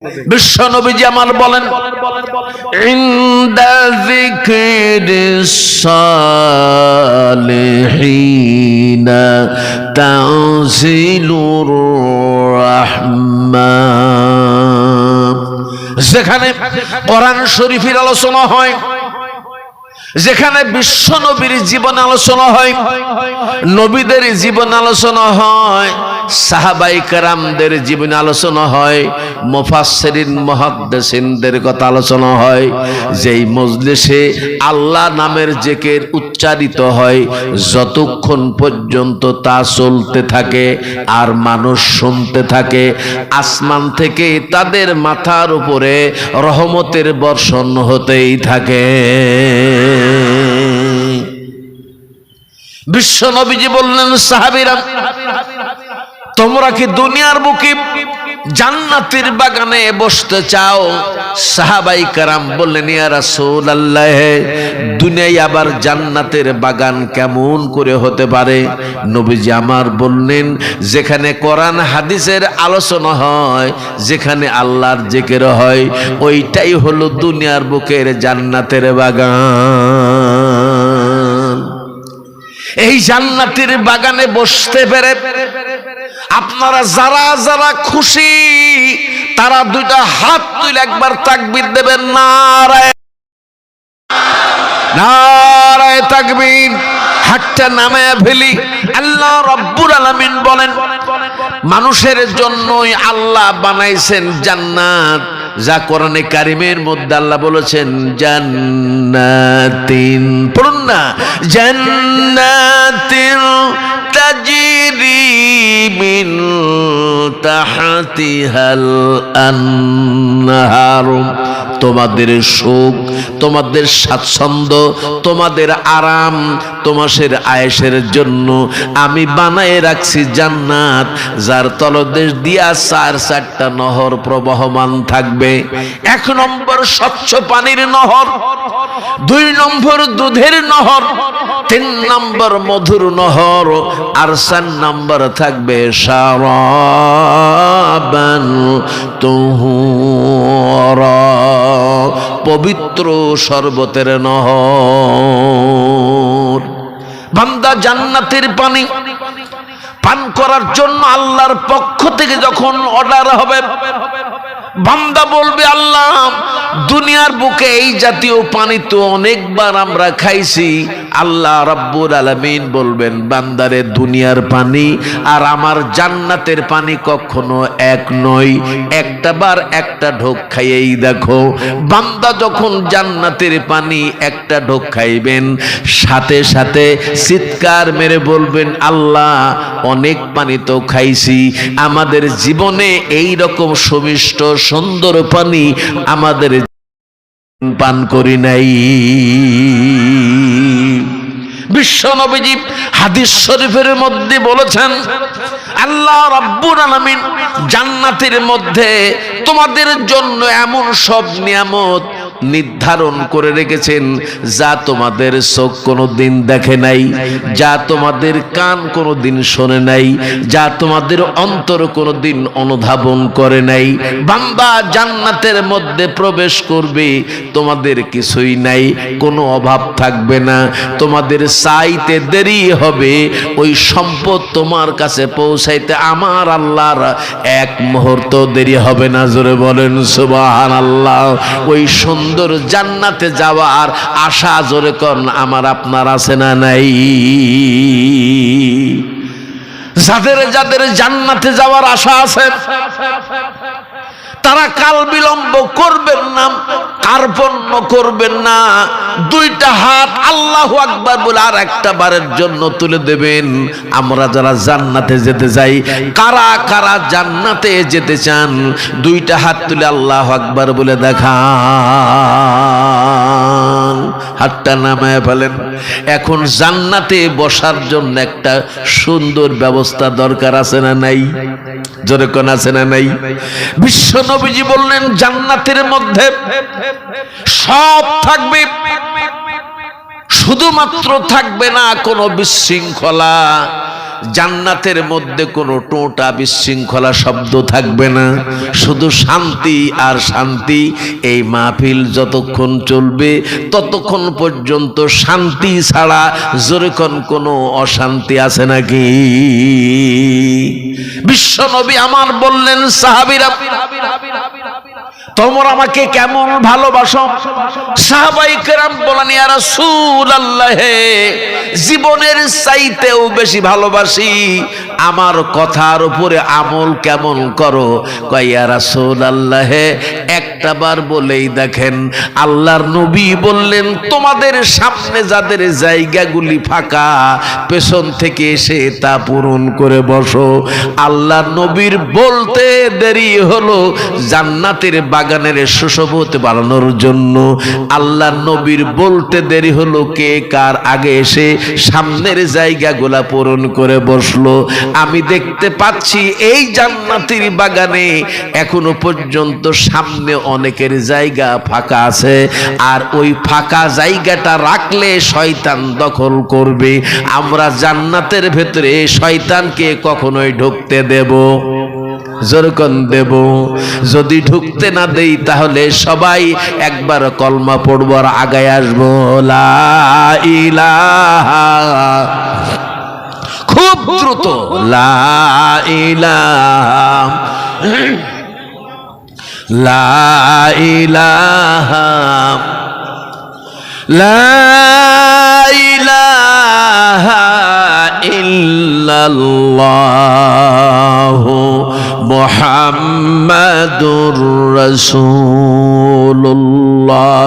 বিশ্ব নবীজি আমার বলেন, ইনদা যিকরিস সালিহিনা তানজিলুর রাহমান। যেখানে কোরআন শরীফের আলোচনা হয়, যেখানে বিশ্ব নবীর জীবন আলোচনা হয়, নবীদের জীবন আলোচনা হয়, সাহাবাই কেরামদের জীবন আলোচনা হয়, মুফাসসিরিন মুহাদ্দিসিনদের কথা আলোচনা হয়, যেই মজলিসে আল্লাহ নামের জিকির উচ্চারিত হয়, যতক্ষণ পর্যন্ত তা চলতে থাকে আর মানুষ শুনতে থাকে, আসমান থেকে তাদের মাথার উপরে রহমতের বর্ষণ হতেই থাকে। বিশ্ব নবীজি বললেন, সাহাবীরা তোমরা কি দুনিয়ার বুকে জান্নাতের বাগানে বসতে চাও? সাহাবাই কেরাম বললেন, ইয়া রাসূলুল্লাহ, দুনিয়ায় আবার জান্নাতের বাগান কেমন করে হতে পারে? নবীজি আমার বললেন, যেখানে কোরআন হাদিসের আলোচনা হয়, যেখানে আল্লাহর জিকির হয়, ওইটাই হলো দুনিয়ার বুকের জান্নাতের বাগান। এই জান্নাতের বাগানে বসতে পেরে আপনারা যারা যারা খুশি, তারা দুইটা হাত তুলে একবার তাকবীর দেবেন। নারায়ে নারায়ে তাকবীর। হাতটা নামায়া ফেলি। আল্লাহ রাব্বুল আলামিন বলেন, মানুষের জন্যই আল্লাহ বানাইছেন জান্নাত, যা কোরআনে কারিমের মধ্যে আল্লাহ বলেছেন জান্নাতিন। পড়ুন না, জান্নাতিন তাজরি মিন তাহতিহাল আনহার। তোমাদের সুখ, তোমাদের স্বাচ্ছন্দ্য, তোমাদের আরাম, তোমাদের আয়েশের জন্য আমি বানায় রাখছি জান্নাত, যার তলদেশ দিয়া চারটা নহর প্রবাহমান থাকবে। 1 নম্বর স্বচ্ছ পানির নহর, 2 নম্বর দুধের নহর, 3 নম্বর মধুর নহর, আর 4 নম্বর থাকবে শারাবান তুহুরা, পবিত্র শরবতের নহর। বান্দা জান্নাতের পানি পান করার জন্য আল্লাহর পক্ষ থেকে যখন অর্ডার হবে, বান্দা বলবে, আল্লাহ দুনিয়ার বুকে এই জাতীয় পানি তো অনেকবার আমরা খাইছি। আল্লাহ রাব্বুল আলামিন বলবেন, বান্দারে দুনিয়ার পানি আর আমার জান্নাতের পানি কখনো এক নয়, একটা বার একটা ঢোক খাইয়েই দেখো। বান্দা যখন জান্নাতের পানি একটা ঢোক খাইবেন, সাথে সাথে চিৎকার মেরে বলবেন, আল্লাহ অনেক পানি তো খাইছি, আমাদের জীবনে এই রকম সুমিষ্ট সুন্দর পানি আমাদের পান করি নাই। বিশ্ব নবীজি হাদিস শরীফের মধ্যে বলেছেন, আল্লাহ রাব্বুল আলামিন জান্নাতের মধ্যে তোমাদের জন্য এমন সব নিয়ামত নির্ধারণ করে রেখেছেন, যা তোমাদের চোখ কোনোদিন দেখে নাই, যা তোমাদের কান কোনোদিন শোনে নাই, যা তোমাদের অন্তর কোনোদিন অনুধাবন করে নাই। বান্দা জান্নাতের মধ্যে প্রবেশ করবে, তোমাদের কিছুই নাই, কোনো অভাব থাকবে না, তোমাদের চাইতে দেরি হবে, ওই সম্পদ তোমার কাছে পৌঁছাইতে আমার আল্লাহর 1 মুহূর্ত দেরি হবে না। জোরে বলেন সুবহানাল্লাহ। ওই সুন্দর জান্নাতে যাওয়ার আশা, জোরে করেন, আমার আপনার আছে না নাই? যাদের যাদের জান্নাতে যাওয়ার আশা আছে, তারা কাল বিলম্ব করবেন না, কার্পণ্য করবেন না, 2টা হাত আল্লাহু আকবার বলে আর একটা বারের জন্য তুলে দেবেন। আমরা যারা জান্নাতে যেতে যাই, কারা কারা জান্নাতে যেতে চান, 2টা হাত তুলে আল্লাহু আকবার বলে দেখান। হাতটা নামায় ফেলেন। এখন জান্নাতে বসার জন্য একটা সুন্দর ব্যবস্থা দরকার আছে না নাই? জোরে কোন আছে না নাই? বিশ্ব নবীজি বললেন, জান্নাতের মধ্যে সব থাকবে, শুধুমাত্র থাকবে না কোনো বিশৃঙ্খলা, জান্নাতের মধ্যে কোনো টোটা বিশৃঙ্খলা শব্দ থাকবে না, শুধু শান্তি আর শান্তি। এই মাহফিল যতক্ষণ চলবে ততক্ষণ পর্যন্ত শান্তি ছাড়া যেরকম কোনো অশান্তি আছে নাকি? বিশ্বনবী আমার বললেন, সাহাবীরা তোমরা আমাকে কেমন ভালোবাসো? সাহাবায়ে কেরাম বলেন, ইয়া রাসূলুল্লাহ, জীবনের চাইতেও বেশি ভালোবাসি। আমার কথার উপরে আমল কেমন করো? কয়, ইয়া রাসূলুল্লাহ, একটা বার বলেই দেখেন। আল্লাহর নবী বললেন, তোমাদের সামনে যাদের জায়গাগুলি ফাঁকা, পেছন থেকে এসে তা পূরণ করে বসো। আল্লাহর নবীর বলতে দেরি হলো জান্নাতের বাগানের সুশোভিত বানানোর জন্য। আল্লাহর নবীর বলতে দেরি হলো কে কার আগে এসে সামনের জায়গাগুলা পূরণ করে বসলো। আমি দেখতে পাচ্ছি এই জান্নাতের বাগানে এখনো পর্যন্ত সামনে অনেকের জায়গা ফাঁকা আছে, আর ওই ফাঁকা জায়গাটা রাখলে শয়তান দখল করবে। আমরা জান্নাতের ভেতরে শয়তানকে কখনোই ঢুকতে দেব? যেরকম দেব। যদি ঢুকতে না দেই তাহলে সবাই একবার কলমা পড়ব আর আগায় আসবো, লা ইলাহা, খুব দ্রুত, লা ইলাহা, লা ইলাহা, লা ইলাহা ইল্লাল্লাহু মুহাম্মাদুর রাসূলুল্লাহ।